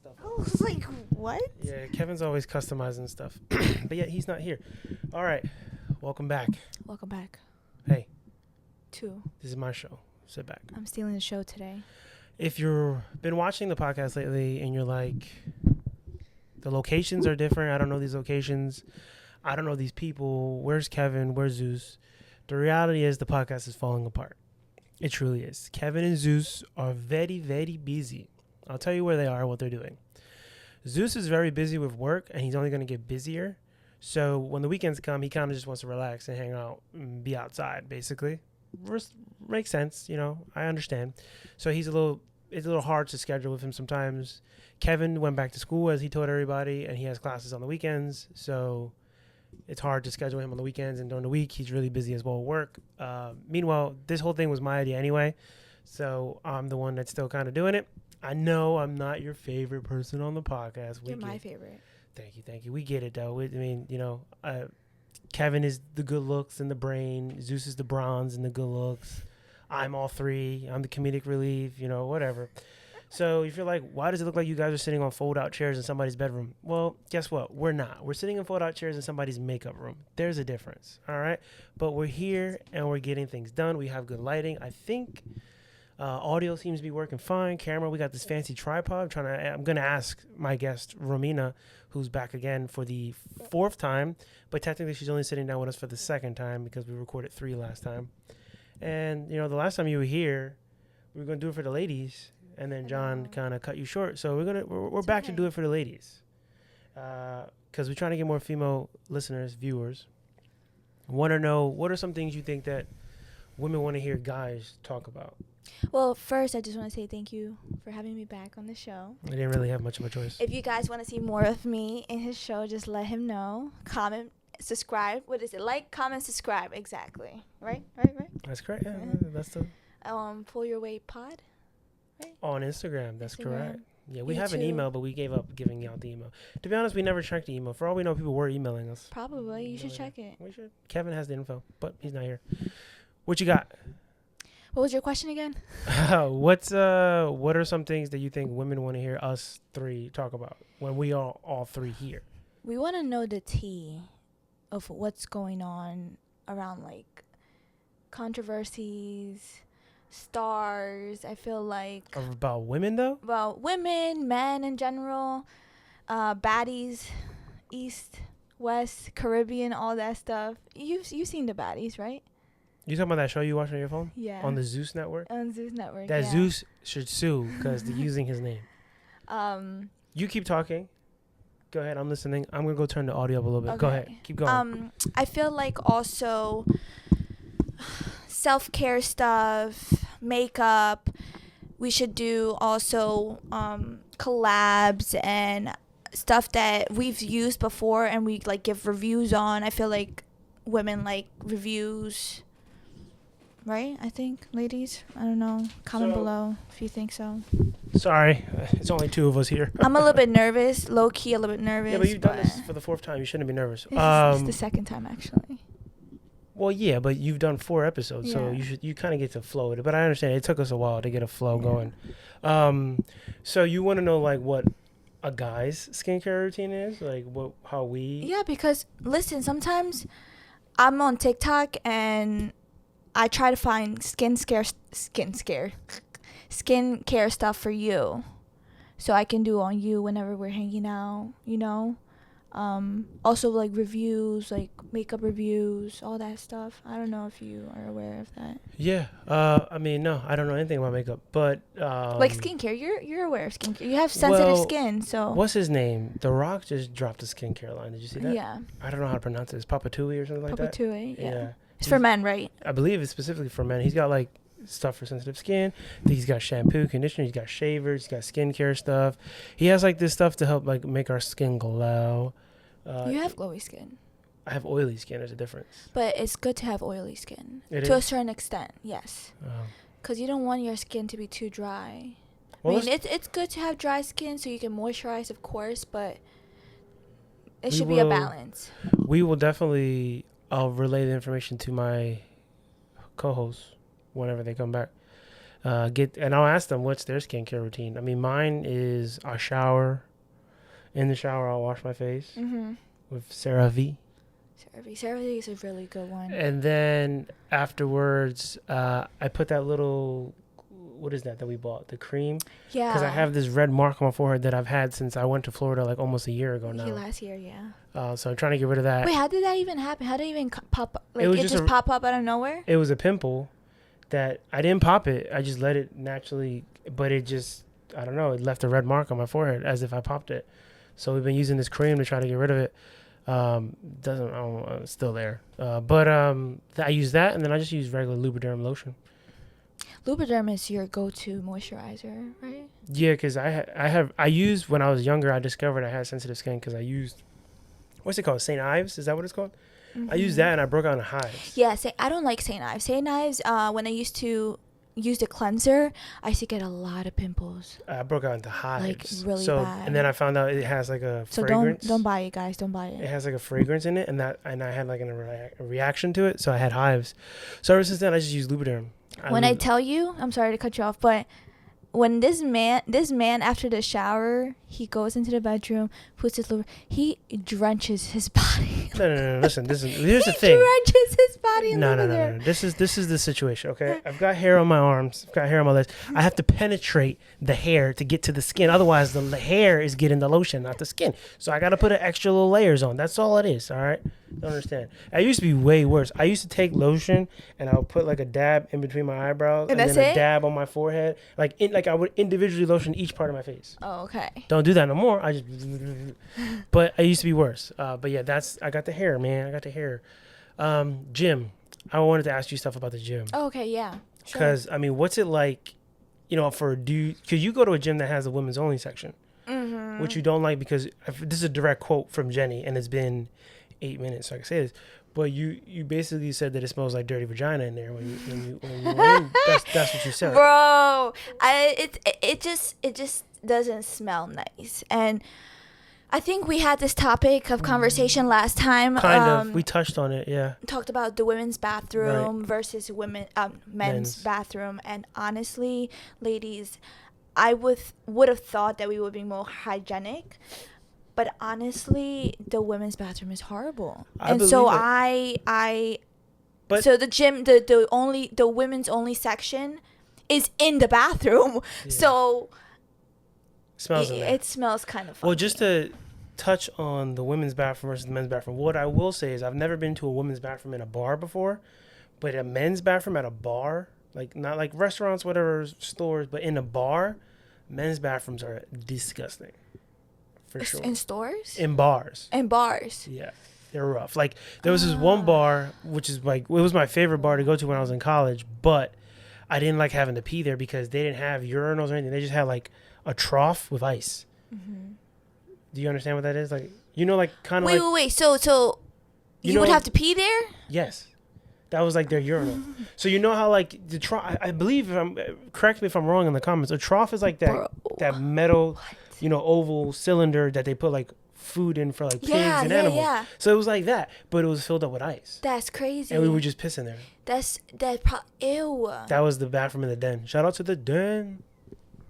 stuff. I was like, what? Yeah, Kevin's always customizing stuff. But yeah, he's not here. All right. Welcome back. Welcome back. Hey, Two. this is my show. Sit back. I'm stealing the show today. If you've been watching the podcast lately and you're like, the locations are different. I don't know these locations. I don't know these people. Where's Kevin? Where's Zeus? The reality is the podcast is falling apart. It truly is. Kevin and Zeus are very, very busy. I'll tell you where they are and what they're doing. Zeus is very busy with work, and he's only going to get busier. So when the weekends come, he kind of just wants to relax and hang out and be outside, basically. Makes sense, you know. I understand. So it's a little hard to schedule with him sometimes. Kevin went back to school, as he told everybody, and he has classes on the weekends. So it's hard to schedule him on the weekends, and during the week, he's really busy as well at work. Meanwhile, this whole thing was my idea anyway, so I'm the one that's still kind of doing it. I know I'm not your favorite person on the podcast. You're my favorite. Thank you. We get it, though. I mean, you know, Kevin is the good looks and the brain. Zeus is the bronze and the good looks. I'm all three. I'm the comedic relief, you know, whatever. So if you're like, why does it look like you guys are sitting on fold-out chairs in somebody's bedroom? Well, guess what? We're not. We're sitting in fold-out chairs in somebody's makeup room. There's a difference, all right? But we're here, and we're getting things done. We have good lighting. I think audio seems to be working fine. Camera, we got this fancy tripod. I'm going to ask my guest, Romina, who's back again for the fourth time. But technically, she's only sitting down with us for the second time because we recorded 3 last time. And, you know, the last time you were here, we were going to do it for the ladies. And then John kind of cut you short, so we're back to do it for the ladies, because we're trying to get more female listeners, viewers. Want to know what are some things you think that women want to hear guys talk about? Well, first, I just want to say thank you for having me back on the show. I didn't really have much of a choice. If you guys want to see more of me in his show, just let him know. Comment, subscribe. What is it? Like, comment, subscribe. Exactly. Right. That's correct. Yeah, that's the. Pull Your Weight Pod. Right? On Instagram, that's correct. Yeah, we Me have an too. email, but we gave up giving out the email. To be honest, we never checked the email. For all we know, people were emailing us. Probably. You should check it. We should. Kevin has the info, but he's not here. What you got? What was your question again? What are some things that you think women want to hear us three talk about when we are all three here? We want to know the tea of what's going on around, like, controversies, stars. I feel like About women, though? about women, men in general, baddies, East, West, Caribbean, all that stuff. You've seen the baddies, right? You talking about that show you watch on your phone? Yeah. On the Zeus network? On Zeus Network. That yeah. Zeus should sue because they're using his name. You keep talking. Go ahead. I'm listening. I'm going to go turn the audio up a little bit. Okay. Go ahead. Keep going. I feel like also self-care stuff, makeup. We should do also collabs and stuff that we've used before and we like give reviews on. I feel like women like reviews, right? I think, ladies. I don't know. Comment below if you think so. Sorry. It's only 2 of us here. I'm a little bit nervous, low-key a little bit nervous. Yeah, but you've done this for the 4th time. You shouldn't be nervous. This is the second time, actually. Well, yeah, but you've done 4 episodes, so Yeah. you kind of get to flow with it. But I understand it took us a while to get a flow going. So you want to know like what a guy's skincare routine is, like how we? Yeah, because listen, sometimes I'm on TikTok and I try to find skincare stuff for you, so I can do on you whenever we're hanging out. You know. Also like reviews, like makeup reviews, all that stuff. I don't know if you are aware of that. Yeah. I mean, no, I don't know anything about makeup, but Like skincare, you're aware of skincare. You have sensitive skin, so. What's his name? The Rock just dropped a skincare line. Did you see that? Yeah. I don't know how to pronounce it. It's Papatui or something like that. Papatui, yeah. It's for men, right? I believe it's specifically for men. He's got like stuff for sensitive skin. I think he's got shampoo, conditioner. He's got shavers. He's got skincare stuff. He has like this stuff to help like make our skin glow. You have glowy skin. I have oily skin. There's a difference. But it's good to have oily skin. It to is? a certain extent, yes. Because you don't want your skin to be too dry. Well, I mean, it's good to have dry skin so you can moisturize, of course, but it should be a balance. We will definitely, I'll relay the information to my co-hosts whenever they come back. And I'll ask them what's their skincare routine. I mean, mine is I shower. In the shower, I'll wash my face with CeraVe. CeraVe is a really good one. And then afterwards, I put that little, what is that we bought? The cream? Yeah. Because I have this red mark on my forehead that I've had since I went to Florida like almost a year ago now. Last year, yeah. So I'm trying to get rid of that. Wait, how did that even happen? How did it even pop up? Like, It was it just just pop up out of nowhere? It was a pimple that I didn't pop it. I just let it naturally, but it just, I don't know, it left a red mark on my forehead as if I popped it. So we've been using this cream to try to get rid of it. It's still there. But I use that, and then I just use regular Lubriderm lotion. Lubriderm is your go-to moisturizer, right? Yeah, because I used, when I was younger, I discovered I had sensitive skin because I used, what's it called? St. Ives? Is that what it's called? I used that and I broke out in hives. Yeah, I don't like St. Ives. St. Ives, when I used to use the cleanser, I used to get a lot of pimples. I broke out into hives. Like, really bad. And then I found out it has like a so fragrance. don't buy it, guys. Don't buy it. It has like a fragrance in it, and I had like a reaction to it, so I had hives. So ever since then, I just use Lubriderm. I tell you, I'm sorry to cut you off, but when this man after the shower, he goes into the bedroom, puts his he drenches his body. No. Listen, here's the thing. He drenches his body in No. This is the situation, okay? I've got hair on my arms. I've got hair on my legs. I have to penetrate the hair to get to the skin. Otherwise, the hair is getting the lotion, not the skin. So I got to put an extra little layers on. That's all it is, all right? Don't understand. I used to be way worse. I used to take lotion, and I would put like a dab in between my eyebrows. And then a dab on my forehead. Like I would individually lotion each part of my face. Oh, okay. Don't do that no more. But I used to be worse. But yeah, I got the hair, man. I got the hair. Gym. I wanted to ask you stuff about the gym. Oh, okay, yeah. Because, I mean, what's it like, for a dude? Because you go to a gym that has a women's only section, which you don't like because this is a direct quote from Jenny, and it's been 8 minutes, so I can say this. But you basically said that it smells like dirty vagina in there when you went in. That's what you said. Bro, it just doesn't smell nice. And I think we had this topic of conversation last time. Kind of. We touched on it, yeah. Talked about the women's bathroom versus men's bathroom. And honestly, ladies, I would have thought that we would be more hygienic. But honestly, the women's bathroom is horrible. So the gym, the women's only section is in the bathroom. Yeah. So it smells kind of funny. Well, just to touch on the women's bathroom versus the men's bathroom, what I will say is I've never been to a women's bathroom in a bar before, but a men's bathroom at a bar, like not like restaurants, whatever, stores, but in a bar, men's bathrooms are disgusting. For sure. In stores? In bars. In bars. Yeah. They're rough. Like, there was this one bar, which is like, it was my favorite bar to go to when I was in college, but I didn't like having to pee there because they didn't have urinals or anything. They just had like a trough with ice. Mm-hmm. Do you understand what that is? Like, like kind of like. Wait. So you would have to pee there? Yes. That was like their urinal. So you know how like the trough, I believe, correct me if I'm wrong in the comments, a trough is like that metal, oval cylinder that they put like food in for like pigs and animals. Yeah. So it was like that, but it was filled up with ice. That's crazy. And we were just pissing there. Ew. That was the bathroom in the den. Shout out to the den.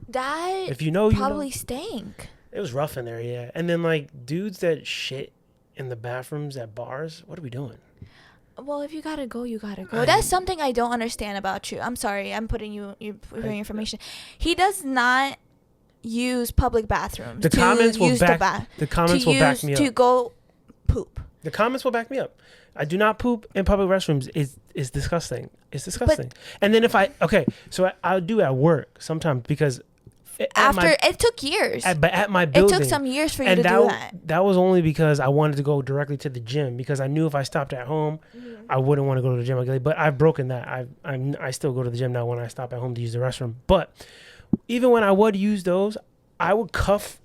That if you know, probably stink. It was rough in there, yeah. And then like dudes that shit in the bathrooms at bars, what are we doing? Well, if you gotta go, you gotta go. That's something I don't understand about you. I'm sorry, I'm putting your information. He does not use public bathrooms. The comments will back me up. To go poop. The comments will back me up. I do not poop in public restrooms. It's disgusting. It's disgusting. And then so I'll do at work sometimes because it took years. But at my building. It took some years for you to do that. That was only because I wanted to go directly to the gym because I knew if I stopped at home, I wouldn't want to go to the gym again. But I've broken that. I still go to the gym now when I stop at home to use the restroom. But even when I would use those, I would cuff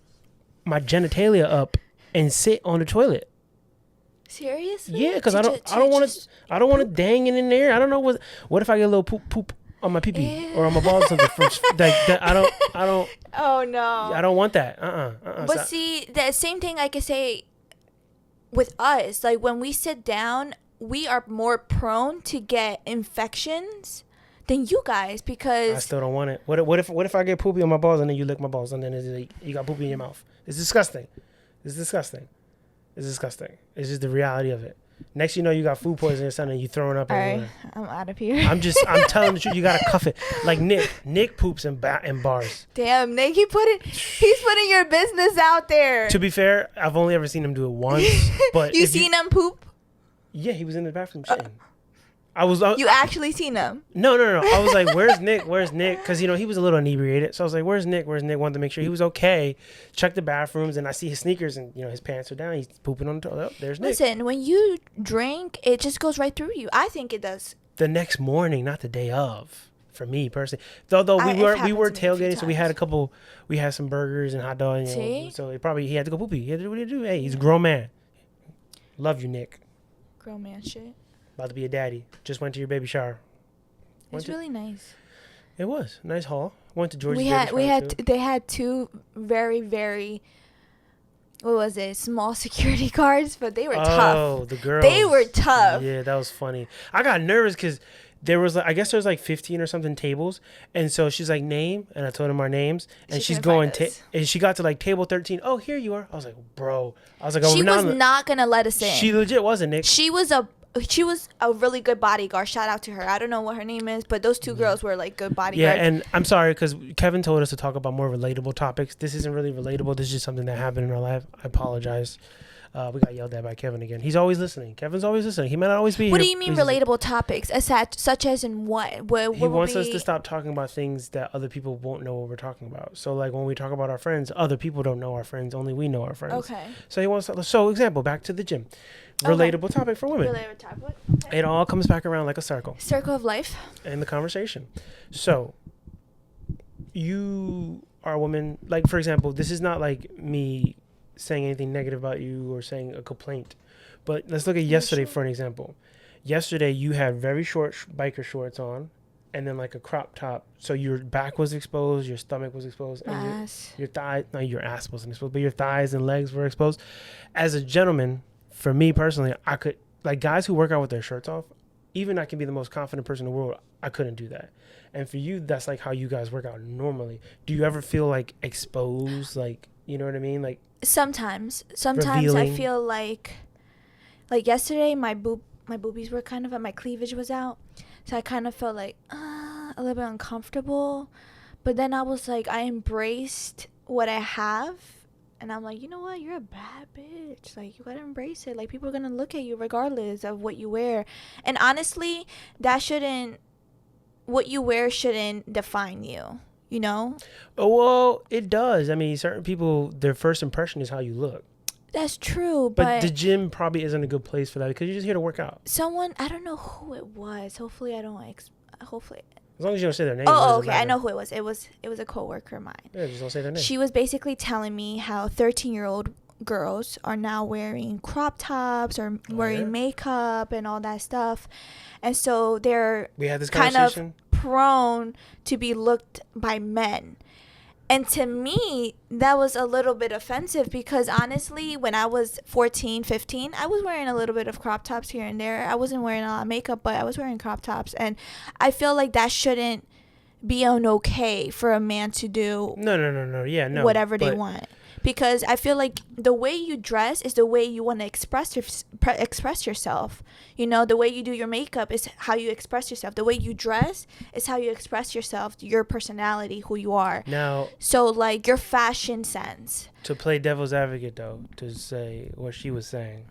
my genitalia up and sit on the toilet. Seriously? Yeah, because I don't want to dang it in there. I don't know what if I get a little poop on my pee-pee or on my balls or something from that. I don't. Oh no. I don't want that. But see, the same thing I could say with us. Like when we sit down, we are more prone to get infections than you guys, because I still don't want it. What if I get poopy on my balls and then you lick my balls and then you got poopy in your mouth? It's disgusting. It's disgusting. It's disgusting. It's just the reality of it. Next you know you got food poisoning or something and you throwing up all everywhere. right, I'm out of here. I'm telling the truth, you gotta cuff it. Like Nick poops in bars. Damn, Nick, he's putting your business out there. To be fair, I've only ever seen him do it once. But You seen him poop? Yeah, he was in the bathroom shitting. You actually seen him? No. I was like, "Where's Nick? Where's Nick?" Because he was a little inebriated. So I was like, "Where's Nick? Where's Nick?" Wanted to make sure he was okay. Check the bathrooms, and I see his sneakers, and his pants are down. He's pooping on the toilet. Oh, there's Nick. Listen, when you drink, it just goes right through you. I think it does. The next morning, not the day of. For me personally, though we were tailgating, so we had some burgers and hot dogs. So he had to go poopy. He had to do what he do. Hey, he's a grown man. Love you, Nick. Grown man shit. About to be a daddy. Just went to your baby shower. It's really nice. It was nice haul. Went to George's. They had two very, very, what was it, small security guards, but they were tough. Oh, the girls. They were tough. Yeah, that was funny. I got nervous because there was I guess there was 15 or something tables, and so she's like, name, and I told him our names, and she's going and she got to table 13. Oh, here you are. I was like, bro. I was like, oh, she was not gonna let us in. She legit wasn't, Nick. She was a really good bodyguard. Shout out to her. I don't know what her name is, but those two girls were like good bodyguards. Yeah, and I'm sorry because Kevin told us to talk about more relatable topics. This isn't really relatable. This is just something that happened in our life. I apologize. We got yelled at by Kevin again. He's always listening. Kevin's always listening. He might not always be What here. do you mean relatable topics? Such as in what? He wants us to stop talking about things that other people won't know what we're talking about. So like when we talk about our friends, other people don't know our friends. Only we know our friends. Okay. So he wants to. So example, back to the gym. Relatable topic for women. Relatable topic. Okay. It all comes back around like a circle. Circle of life. In the conversation. So you are a woman. Like for example, this is not like me saying anything negative about you or saying a complaint, but let's look at yesterday for an example. Yesterday you had very short biker shorts on and then like a crop top, so your back was exposed, your stomach was exposed, and your thigh, no, your ass wasn't exposed, but your thighs and legs were exposed. As a gentleman, for me personally, I could, like guys who work out with their shirts off, even I can be the most confident person in the world, I couldn't do that. And for you, that's like how you guys work out normally. Do you ever feel like exposed, like, you know what I mean, like sometimes revealing? I feel like yesterday my boobies were kind of, my cleavage was out, so I kind of felt like a little bit uncomfortable, but then I was like, I embraced what I have, and I'm like, you know what, you're a bad bitch, like you gotta embrace it, like people are gonna look at you regardless of what you wear, and honestly what you wear shouldn't define you. You know? Oh, well, it does. I mean, certain people, their first impression is how you look. That's true, but the gym probably isn't a good place for that because you're just here to work out. Someone, I don't know who it was. Hopefully, I don't. Hopefully. As long as you don't say their name. Oh, okay. I know who it was. It was a coworker of mine. Yeah, just don't say their name. She was basically telling me how 13-year-old girls are now wearing crop tops or wearing makeup and all that stuff, and so we had this kind of prone to be looked by men. And to me, that was a little bit offensive because honestly, when I was 14, 15, I was wearing a little bit of crop tops here and there. I wasn't wearing a lot of makeup, but I was wearing crop tops, and I feel like that shouldn't be okay for a man to do. No. Yeah, no. Whatever they want. Because I feel like the way you dress is the way you want to express yourself. You know, the way you do your makeup is how you express yourself. The way you dress is how you express yourself, your personality, who you are. Now, so like your fashion sense. To play devil's advocate, though, to say what she was saying,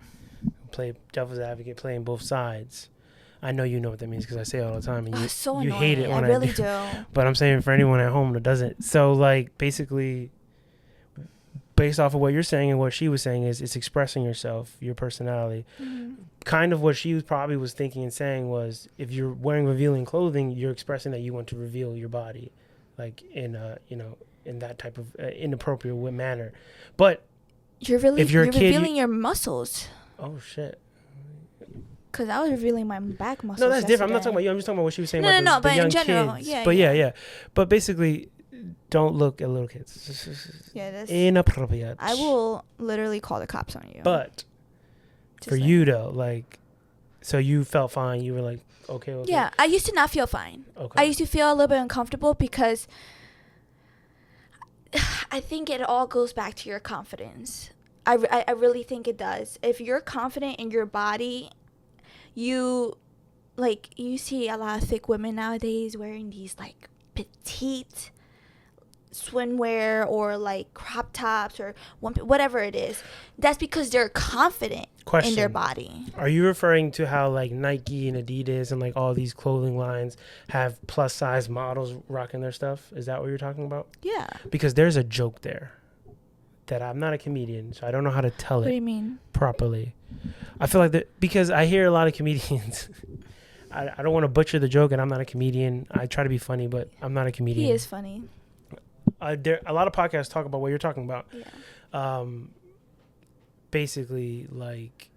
play devil's advocate, playing both sides. I know you know what that means because I say it all the time, and you hate it when I really do. But I'm saying for anyone at home that doesn't. So like basically, based off of what you're saying and what she was saying, is it's expressing yourself, your personality. Mm-hmm. Kind of what she was thinking and saying was, if you're wearing revealing clothing, you're expressing that you want to reveal your body, like in that type of inappropriate manner. But you're revealing your muscles. Oh shit. Because I was revealing my back muscles. No, that's different. I'm not talking about you. I'm just talking about what she was saying about the but young in general, kids. Yeah. But yeah. But basically, don't look at little kids. Yeah, that's inappropriate. I will literally call the cops on you. But for you though, like, so you felt fine. You were like, okay with Yeah, it? I used to not feel fine. Okay. I used to feel a little bit uncomfortable because I think it all goes back to your confidence. I really think it does. If you're confident in your body, you you see a lot of thick women nowadays wearing these like petite swimwear or like crop tops or whatever it is. That's because they're confident in their body. Are you referring to how like Nike and Adidas and like all these clothing lines have plus size models rocking their stuff? Is that what you're talking about? Yeah. Because there's a joke there that I'm not a comedian, so I don't know how to tell What do it you mean? properly. I feel like that because I hear a lot of comedians. I don't want to butcher the joke, and I'm not a comedian. I try to be funny, but I'm not a comedian. He is funny. There a lot of podcasts talk about what you're talking about. Yeah. Basically, like,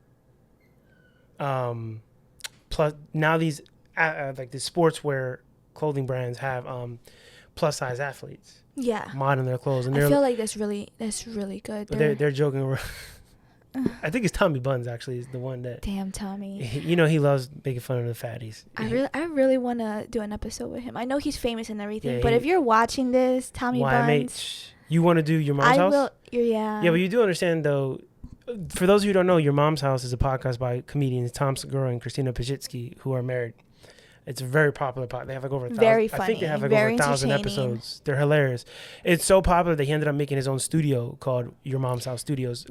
plus now these like the sportswear clothing brands have plus size athletes. Yeah. Modern their clothes, and I feel like that's really good. They're joking around. I think it's Tommy Buns actually is the one that. Damn Tommy. He loves making fun of the fatties. I really want to do an episode with him. I know he's famous and everything, Yeah, but if you're watching this, Tommy Buns, you want to do Your Mom's House? I will. Yeah. Yeah, but you do understand though. For those who don't know, Your Mom's House is a podcast by comedians Tom Segura and Christina Pajitsky, who are married. It's a very popular podcast. They have like over 1,000. Very funny. I think they have like very over 1,000 entertaining. episodes. They're hilarious. It's so popular that he ended up making his own studio called Your Mom's House Studios,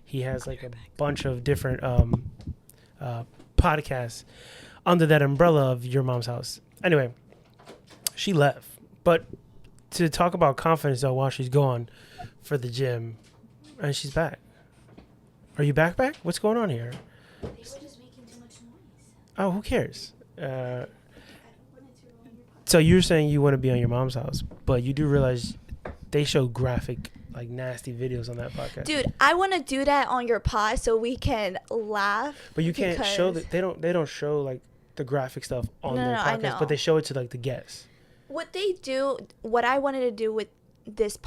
he has like a bunch of different podcasts under that umbrella of Your Mom's House. Anyway, she left, but to talk about confidence though, while she's gone for the gym, and she's back. Are you back? What's going on here? They were just making too much noise. Oh, who cares? So you're saying you want to be on Your Mom's House, but you do realize they show graphic, like nasty videos on that podcast. Dude, I want to do that on your pod so we can laugh. But you can't show that they don't show like the graphic stuff on their I podcast, know. but they show it to like the guests. What I wanted to do with this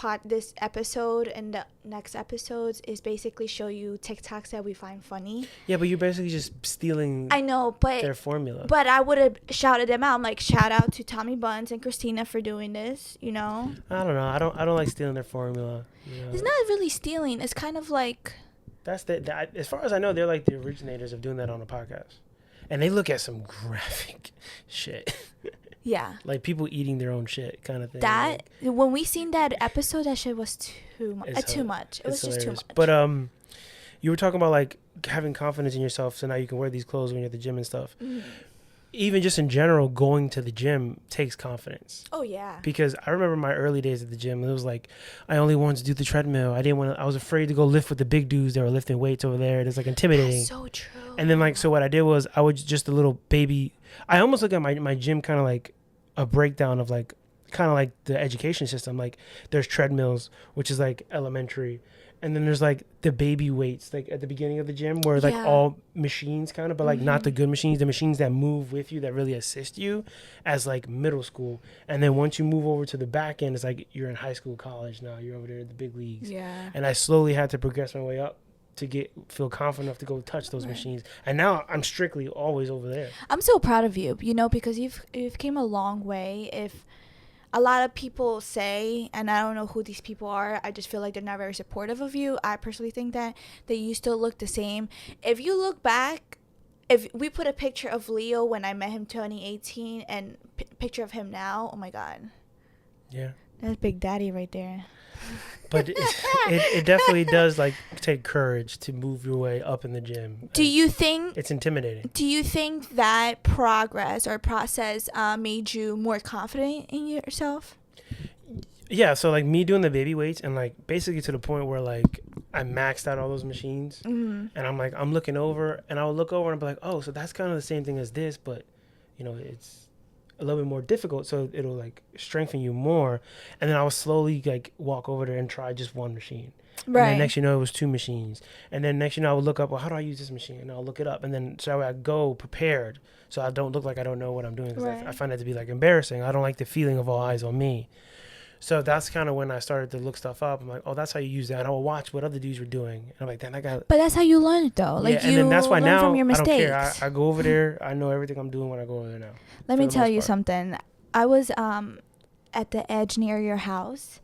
episode and the next episodes is basically show you TikToks that we find funny. Yeah, but you're basically just stealing. I know, but their formula. But I would have shouted them out. I'm like, shout out to Tommy Buns and Christina for doing this. You know. I don't know. I don't like stealing their formula. You know? It's not really stealing. It's kind of like. That's as far as I know, they're like the originators of doing that on a podcast, and they look at some graphic shit. Yeah. Like people eating their own shit kind of thing. When we seen that episode, that shit was too much. Too much. It was just too much. But you were talking about like having confidence in yourself, so now you can wear these clothes when you're at the gym and stuff. Mm. Even just in general, going to the gym takes confidence. Oh yeah. Because I remember my early days at the gym. It was like I only wanted to do the treadmill. I was afraid to go lift with the big dudes that were lifting weights over there. It's like intimidating. That's so true. And then like so, what I did was I was just a little baby. I almost look at my gym kind of like a breakdown of like kind of like the education system. Like there's treadmills, which is like elementary, and then there's like the baby weights like at the beginning of the gym where like all machines kind of, but like not the good machines, the machines that move with you, that really assist you, as like middle school. And then once you move over to the back end, it's like you're in high school, college now, you're over there at the big leagues. Yeah. And I slowly had to progress my way up to feel confident enough to go touch those machines, and now I'm strictly always over there. I'm so proud of you, because you've came a long way. If a lot of people say, and I don't know who these people are, I just feel like they're not very supportive of you. I personally think that you still look the same. If you look back, if we put a picture of Leo when I met him 2018 and picture of him now, oh my god, yeah, that's Big Daddy right there. But it definitely does like take courage to move your way up in the gym. Do you think it's intimidating? Do you think that progress or process made you more confident in yourself? Yeah, so like me doing the baby weights and like basically to the point where like I maxed out all those machines, and I'm looking over and I'll look over and I'll be like, oh, so that's kind of the same thing as this, but it's a little bit more difficult, so it'll like strengthen you more. And then I will slowly like walk over there and try just one machine. Right. And then next it was two machines. And then next I would look up, well, how do I use this machine? And I'll look it up. And then so I go prepared, so I don't look like I don't know what I'm doing. Because I find that to be like embarrassing. I don't like the feeling of all eyes on me. So that's kind of when I started to look stuff up. I'm like, oh, that's how you use that. And I will watch what other dudes were doing. And I'm like, then I got. But that's how you learn it, though. Yeah, Like, and you then that's why learn now from your I don't mistakes. care. I go over there. I know everything I'm doing when I go over there now. Let for me the tell most you part. something. I was at the edge near your house,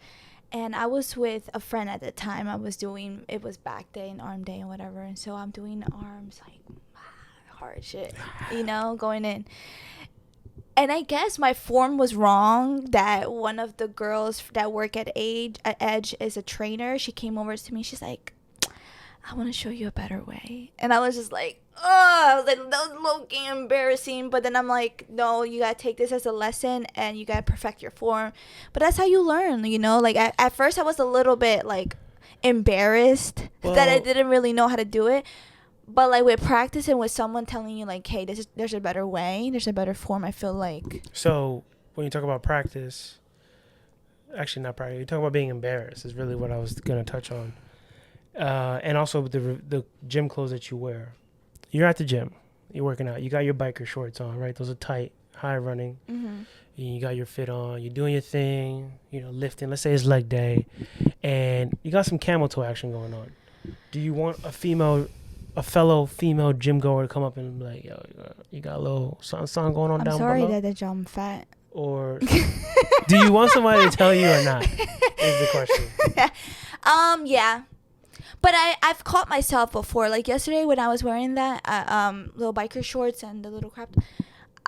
and I was with a friend at the time. It was back day and arm day and whatever, and so I'm doing arms, like hard shit, going in. And I guess my form was wrong. That one of the girls that work at Edge is a trainer. She came over to me. She's like, I want to show you a better way. And I was just like, oh, I was like, that was low-key embarrassing. But then I'm like, no, you got to take this as a lesson and you got to perfect your form. But that's how you learn, Like, at first I was a little bit, like, embarrassed that I didn't really know how to do it. But, like, with practice and with someone telling you, like, hey, there's a better way, there's a better form, I feel like. So when you talk about practice, actually not practice, you talk about being embarrassed is really what I was going to touch on. And also the gym clothes that you wear. You're at the gym. You're working out. You got your biker shorts on, right? Those are tight, high running. Mm-hmm. You got your fit on. You're doing your thing, lifting. Let's say it's leg day. And you got some camel toe action going on. Do you want a fellow female gym goer to come up and be like, yo, you got a little something going on down below? I'm sorry that I'm fat. Or do you want somebody to tell you or not? Is the question. Yeah. But I've caught myself before. Like yesterday when I was wearing that little biker shorts and the little crop,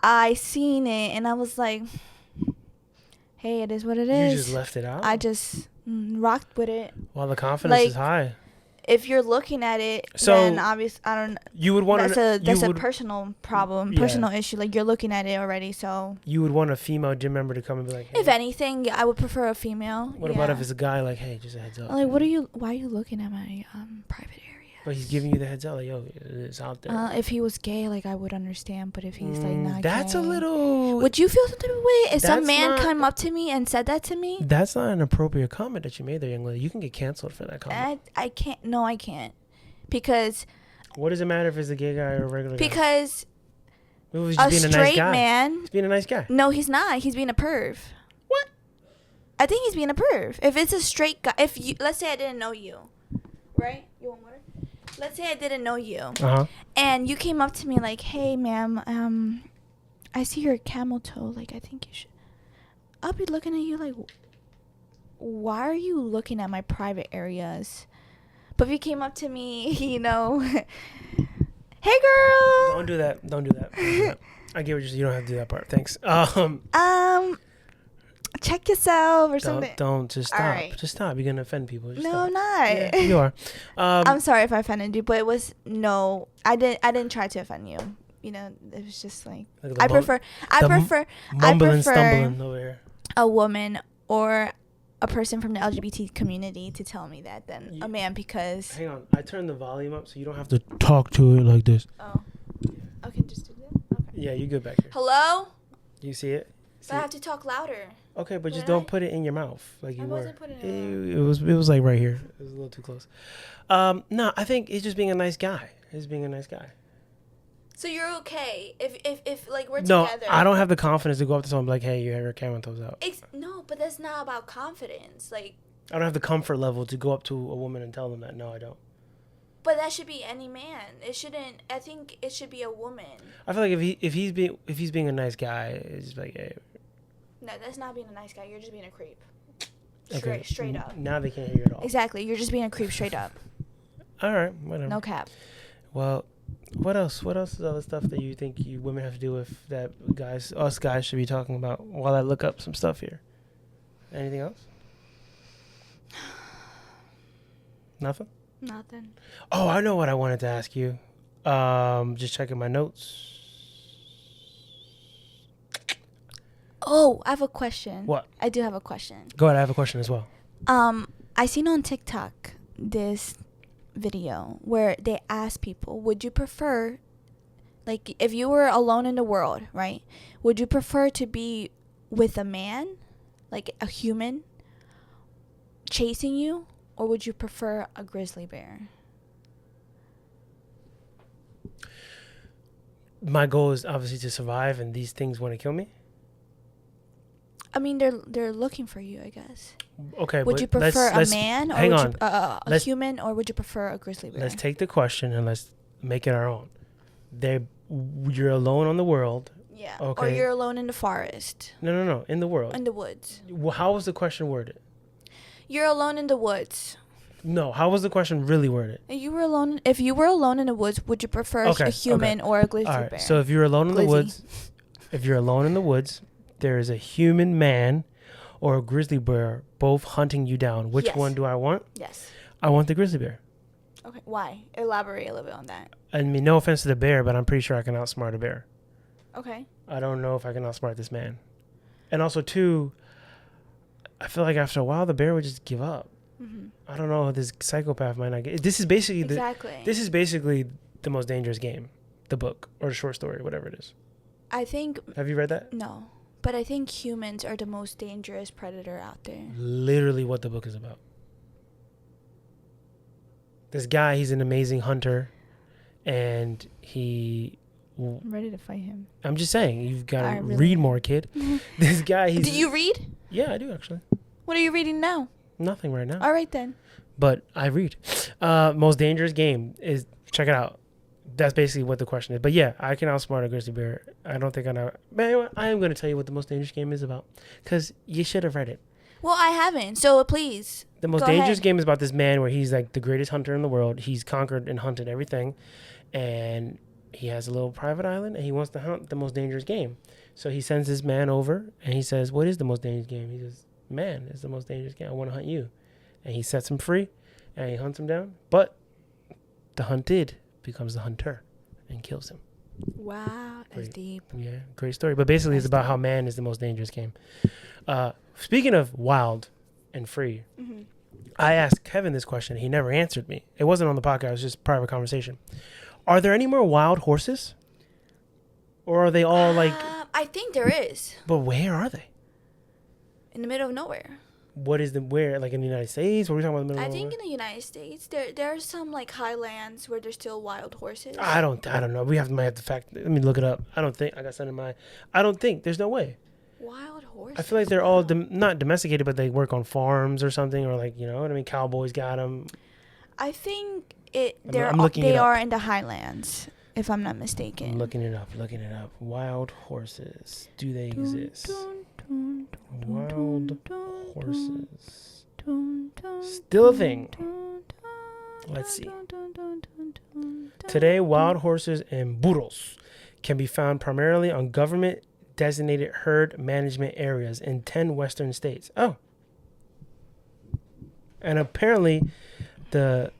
I seen it and I was like, hey, it is what it is. You just left it out? I just rocked with it. Well, the confidence is high. If you're looking at it, so then obviously I don't. You would want that's a personal problem, personal issue. Like you're looking at it already, so. You would want a female gym member to come and be like, hey. If anything, I would prefer a female. What about if it's a guy like, hey, just a heads up? Like, why are you looking at my private area? But he's giving you the heads up, like, yo, it's out there. If he was gay, like I would understand, but if he's like not that's gay, a little. Would you feel some type of way if some man come up to me and said that to me? That's not an appropriate comment that you made there, young lady. You can get canceled for that comment. I can't. No, I can't. Because what does it matter if it's a gay guy or a regular guy? Because a straight man. He's being a nice guy. No, he's not. He's being a perv. What? I think he's being a perv. If it's a straight guy, let's say I didn't know you, right? You want water? Let's say I didn't know you, and you came up to me like, "Hey, ma'am, I see your camel toe. Like, I think you should." I'll be looking at you like, "Why are you looking at my private areas?" But if you came up to me, hey girl. Don't do that. I get what you're saying. You don't have to do that part. Thanks. Check yourself or something. Don't just stop. Right. Just stop. You're gonna offend people. Just no, stop. I'm not. Yeah, you are. I'm sorry if I offended you, but it was I didn't try to offend you. It was just like I prefer mumbling, stumbling over here. A woman or a person from the LGBT community to tell me that than a man, because... Hang on. I turned the volume up so you don't have to talk to it like this. Oh. Okay, just do that? Okay. Yeah, you good back here. Hello? You see it? But I have to talk louder. Okay, but just don't put it in your mouth like you were. I wasn't putting it in. It was like right here. It was a little too close. No, I think he's just being a nice guy. He's being a nice guy. So you're okay if like we're no, together. I don't have the confidence to go up to someone and be like, hey, you have your camera toes out. No, but that's not about confidence. Like, I don't have the comfort level to go up to a woman and tell them that. No, I don't. But that should be any man. It shouldn't. I think it should be a woman. I feel like if he's being a nice guy, it's like, hey. No, that's not being a nice guy. You're just being a creep. Straight up. Now they can't hear you at all. Exactly. You're just being a creep straight up. All right, whatever. No cap. Well, what else? What else is other stuff that you think you women have to do with that us guys should be talking about while I look up some stuff here? Anything else? Nothing? Nothing. Oh, I know what I wanted to ask you. Just checking my notes. Oh, I have a question. What? I do have a question. Go ahead. I have a question as well. I seen on TikTok this video where they ask people, would you prefer, like, if you were alone in the world, right? Would you prefer to be with a man, like a human, chasing you, or would you prefer a grizzly bear? My goal is obviously to survive, and these things want to kill me. I mean, they're looking for you, I guess. Okay, Would but you prefer let's a man or hang would on. you, a Let's- human, or would you prefer a grizzly bear? Let's take the question and let's make it our own. You're alone on the world. Yeah. Okay. Or you're alone in the forest. No. In the world. In the woods. Well, how was the question worded? You're alone in the woods. No, how was the question really worded? If you were alone in the woods, would you prefer a human or a grizzly All right. bear? So if you're alone in the woods, there is a human man or a grizzly bear both hunting you down. Which one do I want? Yes. I want the grizzly bear. Okay. Why? Elaborate a little bit on that. I mean, no offense to the bear, but I'm pretty sure I can outsmart a bear. Okay. I don't know if I can outsmart this man. And also, too, I feel like after a while, the bear would just give up. Mm-hmm. I don't know. This psychopath might not get. This is basically the most dangerous game, the book or the short story, whatever it is. I think. Have you read that? No, but I think humans are the most dangerous predator out there. Literally, what the book is about. This guy, he's an amazing hunter, and I'm ready to fight him. I'm just saying, you've got to read more, kid. This guy, Do you read? Yeah, I do actually. What are you reading now? Nothing right now. All right then. But I read. Most dangerous game is, check it out. That's basically what the question is. But yeah, I can outsmart a grizzly bear. I don't think I know. But anyway, I am going to tell you what the most dangerous game is about, because you should have read it. Well, I haven't, so please. The most dangerous game is about this man where he's like the greatest hunter in the world. He's conquered and hunted everything, and he has a little private island, and he wants to hunt the most dangerous game. So he sends this man over, and he says, "What is the most dangerous game?" He says, "Man, it's the most dangerous game. I want to hunt you." And he sets him free, and he hunts him down. But the hunted becomes the hunter and kills him. Wow, that's deep. Yeah, great story. But basically, it's about how man is the most dangerous game. Speaking of wild and free, I asked Kevin this question. He never answered me. It wasn't on the podcast. It was just private conversation. Are there any more wild horses? Or are they all like... I think there is. But where are they? In the middle of nowhere. Where? Like in the United States? What are we talking about in the middle of nowhere? I think in the United States, there are some like highlands where there's still wild horses. I don't know. Might have to let me look it up. I don't think. I got something in mind. I don't think. There's no way. Wild horses. I feel like they're all not domesticated, but they work on farms or something, or like, you know what I mean? Cowboys got them. I think they are in the highlands, if I'm not mistaken. I'm looking it up. Wild horses. Do they exist? Wild horses. Still a thing. Let's see. Today, wild horses and burros can be found primarily on government-designated herd management areas in 10 western states. Oh. And apparently, the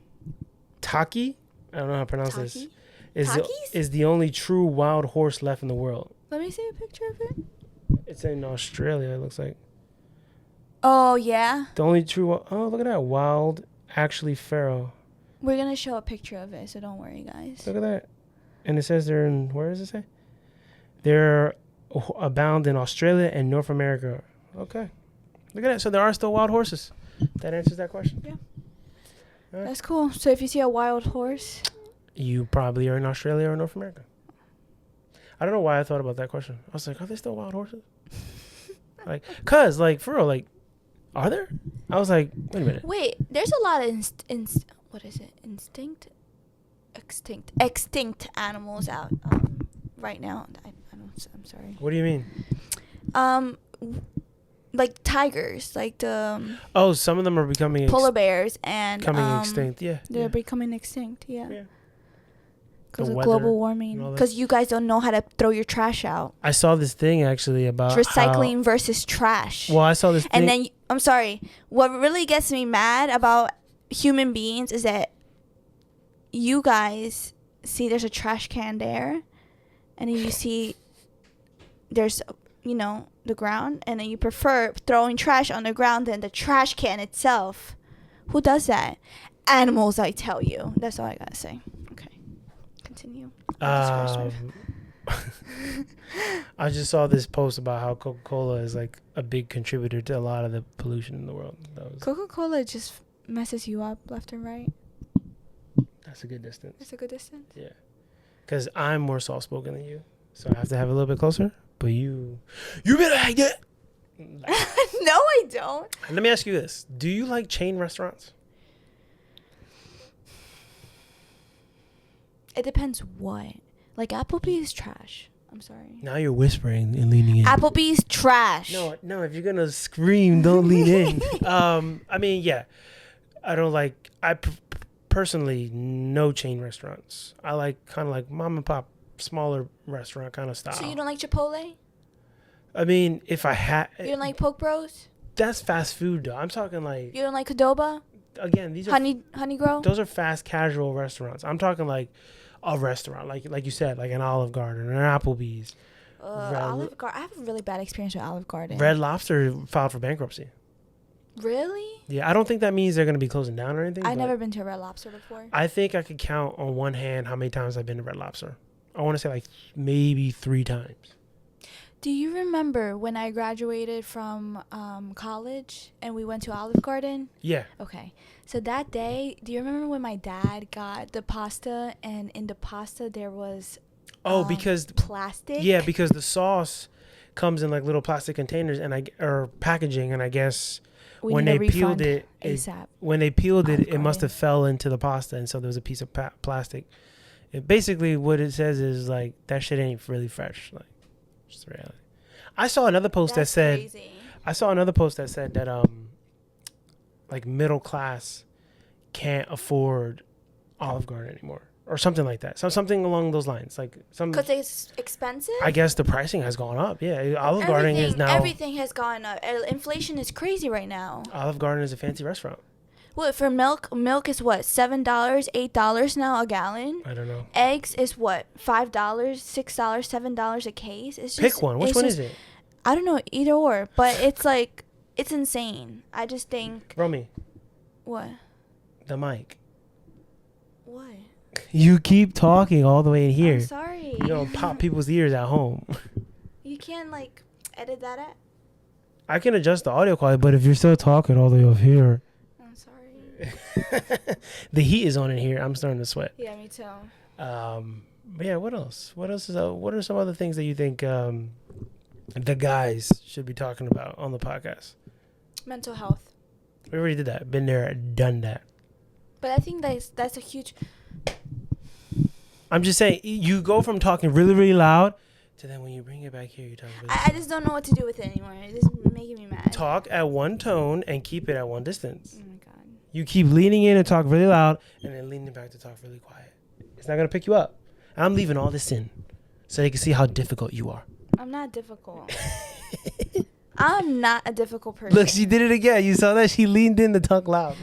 taki, I don't know how to pronounce this, is the only true wild horse left in the world. Let me see a picture of it. It's in Australia, it looks like. Oh, yeah? The only true... Oh, look at that. Wild, actually feral. We're going to show a picture of it, so don't worry, guys. Look at that. And it says they're in... Where does it say? They're abound in Australia and North America. Okay. Look at that. So there are still wild horses. That answers that question. Yeah. Right. That's cool. So if you see a wild horse... You probably are in Australia or North America. I don't know why I thought about that question. I was like, are there still wild horses? Like, cause like for real, like, are there? I was like, wait a minute. Wait, there's a lot of extinct animals out right now. I'm sorry. What do you mean? Like tigers, like the some of them are becoming polar bears and becoming extinct. Yeah, they're becoming extinct. Yeah. Because of weather global warming. Because you guys don't know how to throw your trash out. I saw this thing actually about recycling versus trash. Well, I saw this thing. And then, I'm sorry, what really gets me mad about human beings is that you guys see there's a trash can there, and then you see there's, the ground, and then you prefer throwing trash on the ground than the trash can itself. Who does that? Animals, I tell you. That's all I gotta say. Continue. I just saw this post about how Coca-Cola is like a big contributor to a lot of the pollution in the world. Coca-Cola just messes you up left and right. That's a good distance. It's a good distance? Yeah. Because I'm more soft-spoken than you, so I have to have a little bit closer. But you better hang it. No, I don't. Let me ask you this. Do you like chain restaurants? It depends what. Like, Applebee's trash. I'm sorry. Now you're whispering and leaning in. Applebee's trash. No, if you're going to scream, don't lean in. I mean, yeah. I don't like, personally, no chain restaurants. I like kind of like mom and pop, smaller restaurant kind of style. So you don't like Chipotle? I mean, if I had... You don't like Poke Bros? That's fast food, though. I'm talking like... You don't like Qdoba? Again, these are... Honey Grow? Those are fast casual restaurants. I'm talking like a restaurant, like you said, like an Olive Garden or an Applebee's. Olive Garden. I have a really bad experience with Olive Garden. Red Lobster filed for bankruptcy. Really? Yeah, I don't think that means they're going to be closing down or anything. I've never been to a Red Lobster before. I think I could count on one hand how many times I've been to Red Lobster. I want to say like maybe 3 times. Do you remember when I graduated from college and we went to Olive Garden? Yeah. Okay. So that day, do you remember when my dad got the pasta and in the pasta there was because plastic? Yeah, because the sauce comes in like little plastic containers or packaging, and I guess when they peeled it, it must have fell into the pasta, and so there was a piece of plastic. Basically, what it says is like that shit ain't really fresh. Like, just the reality. I saw another post that said. Crazy. I saw another post that said that like middle class can't afford Olive Garden anymore, or something like that. Something along those lines, like some. Because it's expensive. I guess the pricing has gone up. Yeah, Olive Garden is now. Everything has gone up. Inflation is crazy right now. Olive Garden is a fancy restaurant. What, for milk? Milk is what, $7, $8 now a gallon? I don't know. Eggs is what, $5, $6, $7 a case? It's just, pick one. Which one is it? I don't know, either or. But it's like, it's insane. I just think. Romy. What? The mic. What? You keep talking all the way in here. I'm sorry. You don't pop people's ears at home. You can't like edit that out. I can adjust the audio quality, but if you're still talking all the way up here. I'm sorry. The heat is on in here. I'm starting to sweat. Yeah, me too. But yeah, what else? What else is what are some other things that you think the guys should be talking about on the podcast? Mental health. We already did that. Been there, done that. But I think that's a huge. I'm just saying, you go from talking really, really loud to then when you bring it back here, you talk really I just don't know what to do with it anymore. It's just making me mad. Talk at one tone and keep it at one distance. Oh my god. You keep leaning in and talk really loud and then leaning back to talk really quiet. It's not going to pick you up. I'm leaving all this in so they can see how difficult you are. I'm not difficult. I'm not a difficult person. Look, she did it again. You saw that? She leaned in to talk loud.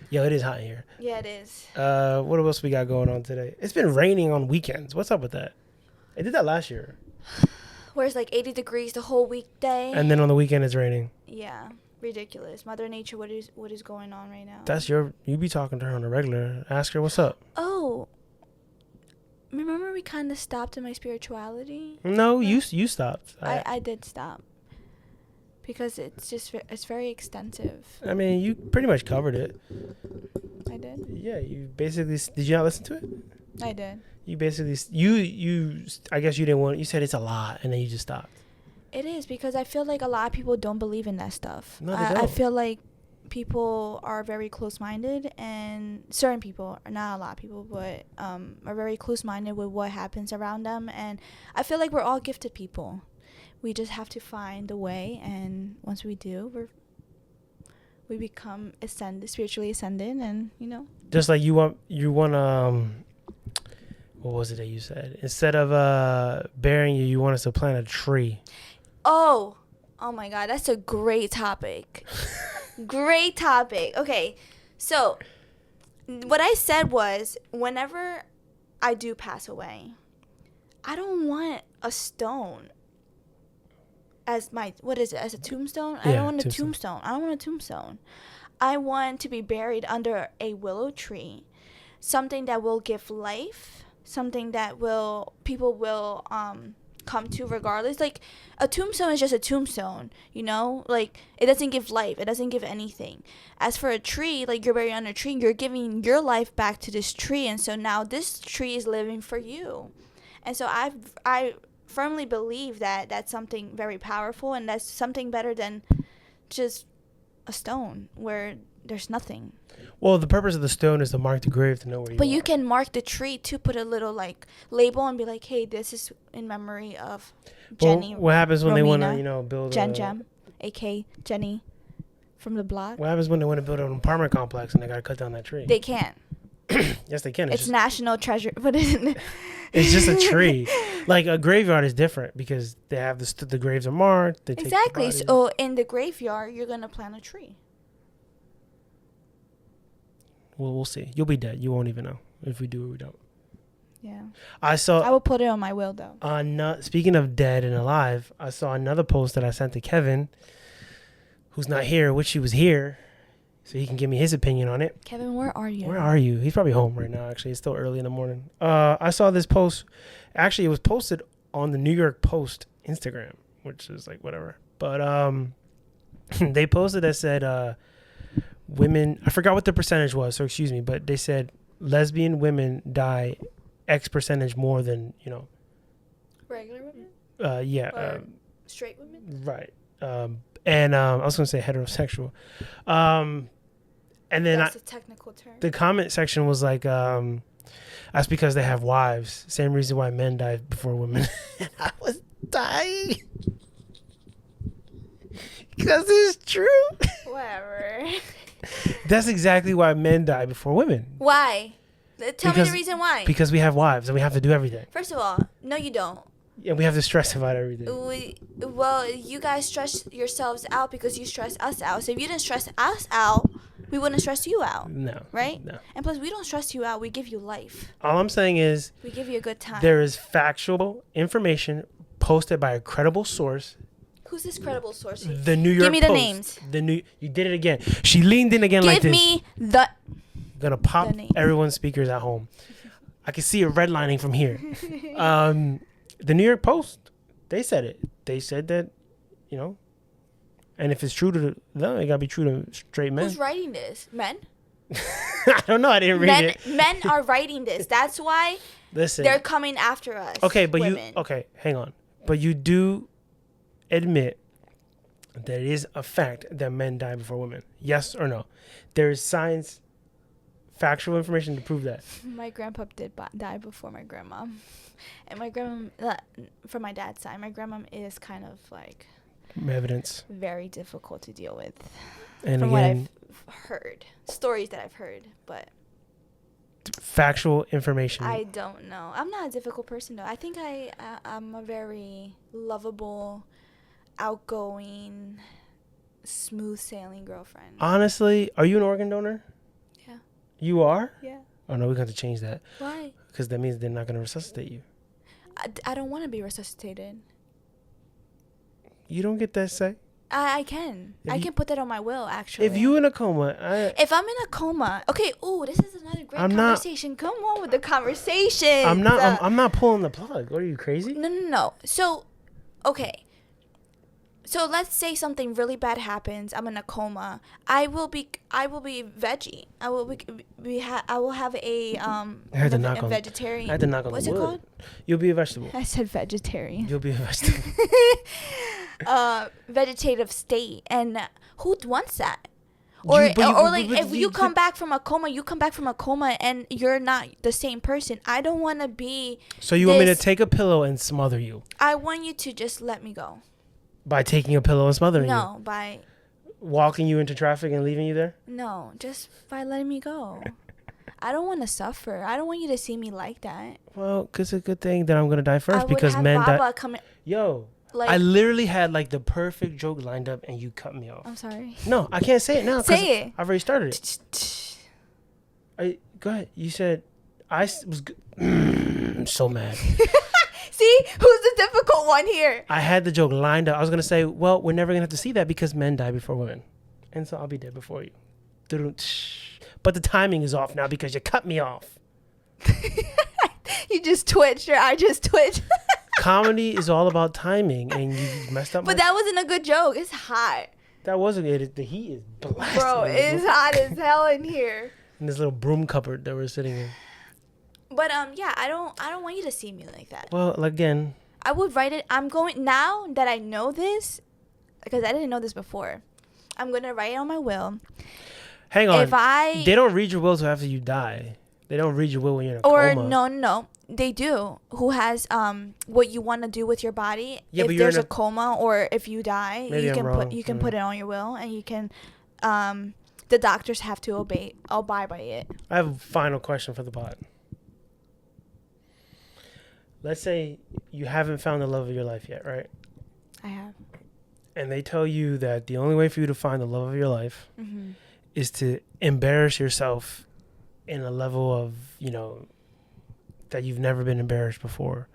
Yo, it is hot in here. Yeah, it is. What else we got going on today? It's been raining on weekends. What's up with that? It did that last year. Where it's like 80 degrees the whole weekday. And then on the weekend it's raining. Yeah, ridiculous. Mother Nature, what is going on right now? You be talking to her on a regular. Ask her what's up. Oh, remember we kind of stopped in my spirituality? No, you stopped. I did stop. Because it's very extensive. I mean, you pretty much covered it. I did? Yeah, you basically... Did you not listen to it? I did. You basically... I guess you didn't want... You said it's a lot, and then you just stopped. It is, because I feel like a lot of people don't believe in that stuff. No, they don't. I feel like people are very close-minded, and certain people, not a lot of people, but are very close-minded with what happens around them. And I feel like we're all gifted people. We just have to find a way, and once we do, we become spiritually ascended, and just like you want what was it that you said? Instead of burying you want us to plant a tree. Oh my god, that's a great topic. Great topic. Okay, so what I said was, whenever I do pass away, I don't want a stone as as a tombstone? Yeah, I don't want a tombstone. I don't want a tombstone. I want to be buried under a willow tree. Something that will give life. Something that people will come to regardless. Like, a tombstone is just a tombstone, Like, it doesn't give life. It doesn't give anything. As for a tree, like, you're buried under a tree, you're giving your life back to this tree. And so now this tree is living for you. And so I firmly believe that that's something very powerful, and that's something better than just a stone where there's nothing. Well, the purpose of the stone is to mark the grave to know where you are. But you can mark the tree to put a little like label and be like, hey, this is in memory of Jenny. What happens when they want to, Romina, build Jem, aka Jenny from the block? What happens when they want to build an apartment complex and they got to cut down that tree? They can't. Yes, they can. It's national treasure, but it's just a tree. Like a graveyard is different because they have the graves are marked. They exactly. Take the so in the graveyard, you're gonna plant a tree. Well, we'll see. You'll be dead. You won't even know if we do or we don't. Yeah. I will put it on my will, though. Speaking of dead and alive, I saw another post that I sent to Kevin, who's not here. Wish he was here, so he can give me his opinion on it. Kevin, where are you? Where are you? He's probably home right now. Actually, it's still early in the morning. I saw this post. Actually, it was posted on the New York Post Instagram, which is like whatever. But they posted that said women. I forgot what the percentage was, so excuse me. But they said lesbian women die X percentage more than regular women. Yeah. Straight women. Right. And I was going to say heterosexual. And then that's a technical term. The comment section was like, that's because they have wives. Same reason why men die before women. And I was dying. Because it's true. Whatever. That's exactly why men die before women. Why? Tell me the reason why. Because we have wives and we have to do everything. First of all, no, you don't. And we have to stress about everything. Well, you guys stress yourselves out because you stress us out. So if you didn't stress us out, we wouldn't stress you out. No. Right? No. And plus, we don't stress you out. We give you life. All I'm saying is... we give you a good time. There is factual information posted by a credible source. Who's this credible source? The New York Post. Give me the names. You did it again. She leaned in again like this. Give me the... Gonna pop everyone's speakers at home. I can see it redlining from here. The New York Post, they said it. They said that, and if it's true to them, it gotta be true to straight men. Who's writing this? Men? I don't know. I didn't read it. Men are writing this. That's why they're coming after us. Okay, but women. hang on. But you do admit that it is a fact that men die before women. Yes or no? There is science, factual information to prove that. My grandpa did die before my grandma. And my grandma, from my dad's side, my grandma is kind of like... evidence. Very difficult to deal with. And from again, what I've heard. Stories that I've heard, but... factual information. I don't know. I'm not a difficult person, though. I think I'm a very lovable, outgoing, smooth-sailing girlfriend. Honestly, are you an organ donor? Yeah. You are? Yeah. Oh, no, we got to change that. Why? Because that means they're not going to resuscitate you. I don't want to be resuscitated. You don't get that say? I can. I can put that on my will, actually. If you in a coma... if I'm in a coma... Okay, this is another great conversation. Come on with the conversation. I'm not pulling the plug. What, are you crazy? No. So, okay. So let's say something really bad happens. I'm in a coma. I will be veggie. I will have a vegetarian. I had to knock on What's the wood. It called? You'll be a vegetable. I said vegetarian. You'll be a vegetable. Vegetative state, and who wants that? If you come back from a coma, and you're not the same person. I don't want to be. So you want me to take a pillow and smother you? I want you to just let me go. By taking a pillow and smothering you? No, by walking you into traffic and leaving you there? No, just by letting me go. I don't want to suffer. I don't want you to see me like that. Well, it's a good thing that I'm going to die first because men die. Yo, I literally had like the perfect joke lined up and you cut me off. I'm sorry. No, I can't say it now. Say it. I've already started it. Go ahead. You said I was good. I'm so mad. See, who's the difficult one here? I had the joke lined up. I was going to say, well, we're never going to have to see that because men die before women. And so I'll be dead before you. But the timing is off now because you cut me off. You just twitched. Your eye just twitched. Comedy is all about timing, and you messed up. But that wasn't a good joke. It's hot. That wasn't it. The heat is blasting. Bro, it's hot as hell in here. In this little broom cupboard that we're sitting in. But yeah, I don't want you to see me like that. Well, again, I would write it. I'm going now that I know this, because I didn't know this before. I'm gonna write it on my will. Hang on. They don't read your will till after you die. They don't read your will when you're in a or coma. no, they do. Who has what you want to do with your body? Yeah, if there's a coma or if you die, Maybe you I'm can wrong. put it on your will, and you can. The doctors have to abide by it. I have a final question for the pod. Let's say you haven't found the love of your life yet, right? I have. And they tell you that the only way for you to find the love of your life Mm-hmm. is to embarrass yourself in a level of, that you've never been embarrassed before.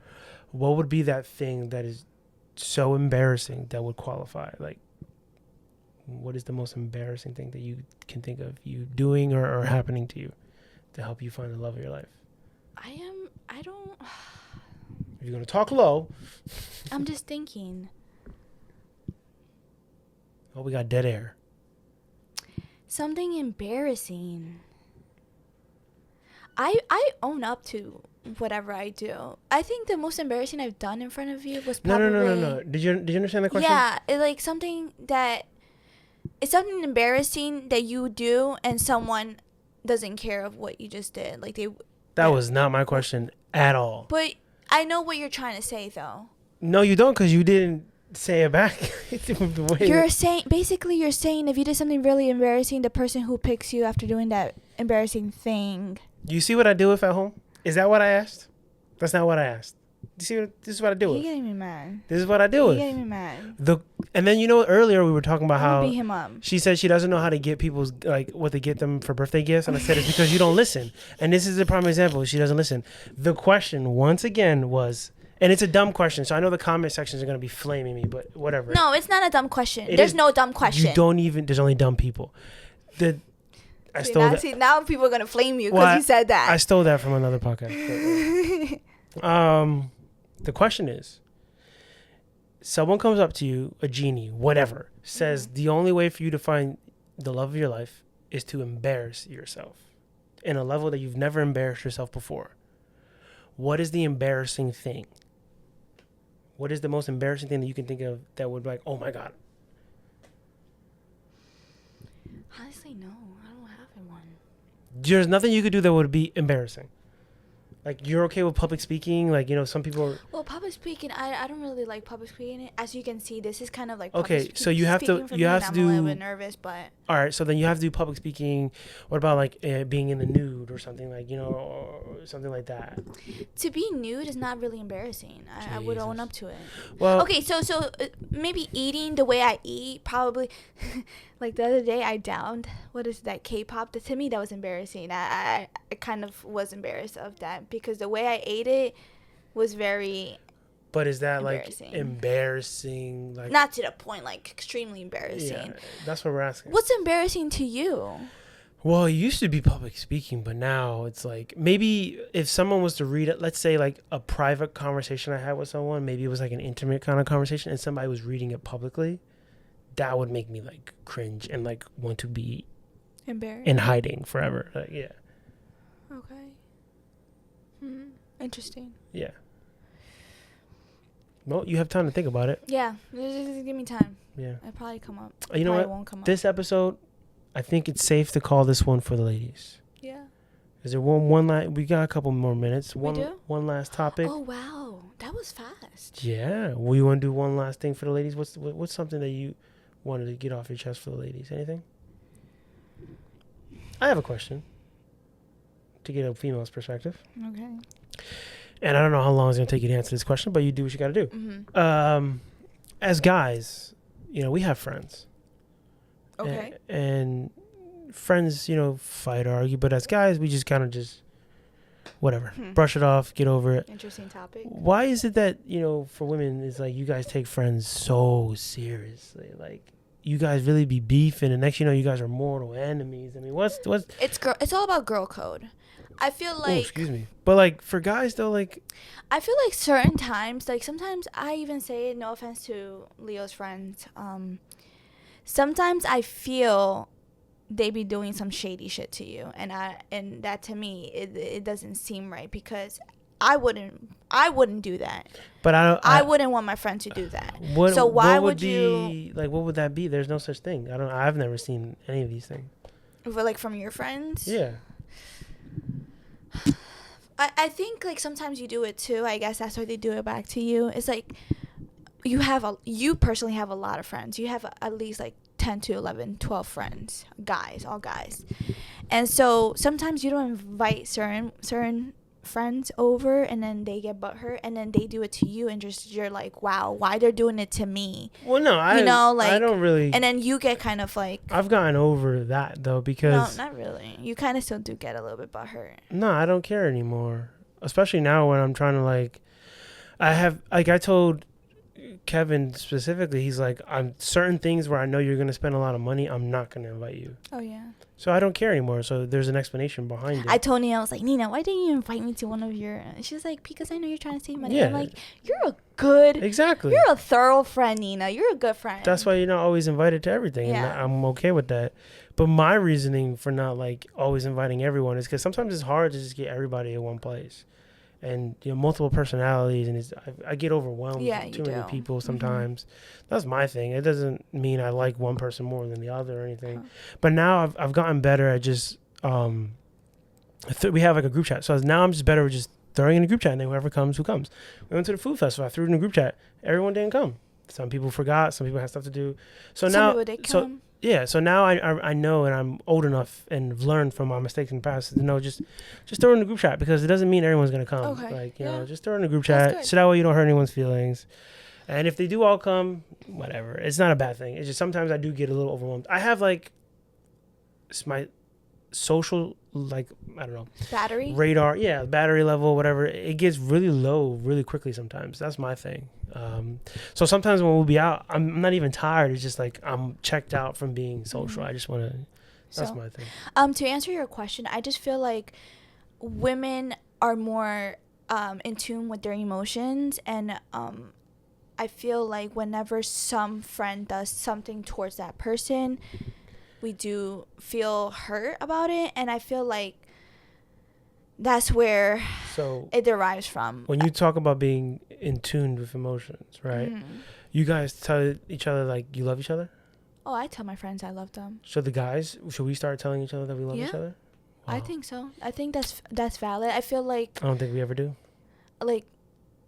What would be that thing that is so embarrassing that would qualify? Like, what is the most embarrassing thing that you can think of you doing or happening to you to help you find the love of your life? I don't. If you're going to talk low. I'm just thinking. Oh, we got dead air. Something embarrassing. I own up to whatever I do. I think the most embarrassing I've done in front of you was probably... No. Did you understand the question? Yeah, it's something embarrassing that you do and someone doesn't care of what you just did. That was not my question at all. But I know what you're trying to say, though. No, you don't, because you didn't say it back. You're saying if you did something really embarrassing, the person who picks you after doing that embarrassing thing. You see what I do with at home? Is that what I asked? That's not what I asked. You see, this is what I do with. You're getting me mad. This is what I do with. You're getting me mad. And then earlier we were talking about how beat him up. She said she doesn't know how to get people's what they get them for birthday gifts, and I said it's because you don't listen. And this is a prime example. She doesn't listen. The question once again was, and it's a dumb question, so I know the comment sections are gonna be flaming me, but whatever. No, it's not a dumb question. There's no dumb question. You don't even. There's only dumb people. Now people are gonna flame you because you said that. I stole that from another podcast. The question is, someone comes up to you, a genie, whatever, says the only way for you to find the love of your life is to embarrass yourself in a level that you've never embarrassed yourself before. What is the embarrassing thing? What is the most embarrassing thing that you can think of that would be like, oh my God? Honestly, no. I don't have one. There's nothing you could do that would be embarrassing. Like, you're okay with public speaking? Like, some people are... Well, public speaking, I don't really like public speaking. As you can see, this is kind of like okay, so you have to do... I'm a little bit nervous, but... All right, so then you have to do public speaking. What about, like, being in the nude or something, like, or something like that? To be nude is not really embarrassing. I would own up to it. Well... Okay, so maybe eating the way I eat, probably... Like, the other day, I downed... What is that? K-pop? To me, that was embarrassing. I kind of was embarrassed of that because the way I ate it was very... But is that, like, embarrassing? Like, not to the point, like, extremely embarrassing. Yeah, that's what we're asking. What's embarrassing to you? Well, it used to be public speaking, but now it's like, maybe if someone was to read it, let's say, like, a private conversation I had with someone, maybe it was, like, an intimate kind of conversation, and somebody was reading it publicly, that would make me, like, cringe and, like, want to be... embarrassed? In hiding forever. Yeah. Okay. Interesting. Yeah. Well, you have time to think about it. Yeah. Just give me time. Yeah. It'll probably come up. You know what? Won't come this up. episode, I think it's safe to call this one for the ladies. Yeah. Is there one last... We got a couple more minutes. We do? One last topic. Oh, wow. That was fast. Yeah. Well, you want to do one last thing for the ladies? What's something that you wanted to get off your chest for the ladies? Anything? I have a question to get a female's perspective. Okay. And I don't know how long it's going to take you to answer this question, but you do what you got to do. Mm-hmm. As guys, we have friends. Okay. And friends, fight or argue, but as guys, we just kind of whatever. Brush it off, get over it. Interesting topic. Why is it that, for women, it's like you guys take friends so seriously? Like, you guys really be beefing, and next you know, you guys are mortal enemies. I mean, what's... It's all about girl code. I feel like... Oh, excuse me. But, like, for guys, though, like... I feel like certain times, like, sometimes I even say, no offense to Leo's friends, sometimes I feel they be doing some shady shit to you, and that to me, it doesn't seem right, because I wouldn't do that. But I wouldn't want my friend to do that. So why would you be, like, what would that be? There's no such thing. I've never seen any of these things. like from your friends? Yeah. I think like sometimes you do it too. I guess that's why they do it back to you. It's like you personally have a lot of friends. You have at least like 10 to 11, 12 friends, all guys. And so sometimes you don't invite certain friends over, and then they get butthurt, and then they do it to you, and you're like, wow, why they're doing it to me? Well, no, I don't really. And then you get kind of like. I've gotten over that though, because No, not really. You kind of still do get a little bit butthurt. No, I don't care anymore. Especially now when I'm trying to like, I told Kevin specifically, he's like, I'm certain things where I know you're gonna spend a lot of money, I'm not gonna invite you. Oh yeah. So I don't care anymore. So there's an explanation behind it. I told Nina, I was like, Nina, why didn't you invite me to one of your? She was like, because I know you're trying to save money. Yeah. I'm like, you're Exactly. You're a thorough friend, Nina. You're a good friend. That's why you're not always invited to everything. Yeah. And I'm okay with that. But my reasoning for not like always inviting everyone is because sometimes it's hard to just get everybody in one place. And multiple personalities, and I get overwhelmed with too many people sometimes. Mm-hmm. That's my thing. It doesn't mean I like one person more than the other or anything. But now I've gotten better at just we have like a group chat. So now I'm just better with just throwing in a group chat, and then whoever comes, who comes. We went to the food festival. I threw it in a group chat. Everyone didn't come. Some people forgot. Some people had stuff to do. So some now, people did come. Yeah, so now I know, and I'm old enough and have learned from my mistakes in the past to know just throw it in the group chat, because it doesn't mean everyone's going to come. Okay. Like, you know, just throw it in the group chat so that way you don't hurt anyone's feelings. And if they do all come, whatever. It's not a bad thing. It's just sometimes I do get a little overwhelmed. I have like my social, like, I don't know. Battery? Radar. Yeah, battery level, whatever. It gets really low really quickly sometimes. That's my thing. So sometimes when we'll be out, I'm not even tired. It's just like I'm checked out from being social. I just want to. That's my thing. To answer your question, I just feel like women are more in tune with their emotions, and I feel like whenever some friend does something towards that person, we do feel hurt about it, and I feel like that's where it derives from. When you talk about being in tune with emotions, right? You guys tell each other like you love each other? Oh, I tell my friends I love them. So the guys, should we start telling each other that we love each other? Wow. I think so. I think that's valid. I feel like I don't think we ever do. Like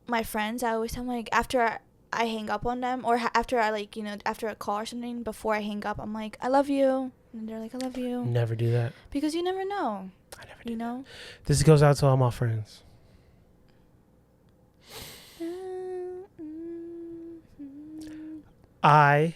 my friends, I always tell them, like, after I hang up on them, or after I after a call or something, before I hang up, I'm like, I love you. And they're like, I love you. Never do that. Because you never know. I never do. You know? This goes out to all my friends. I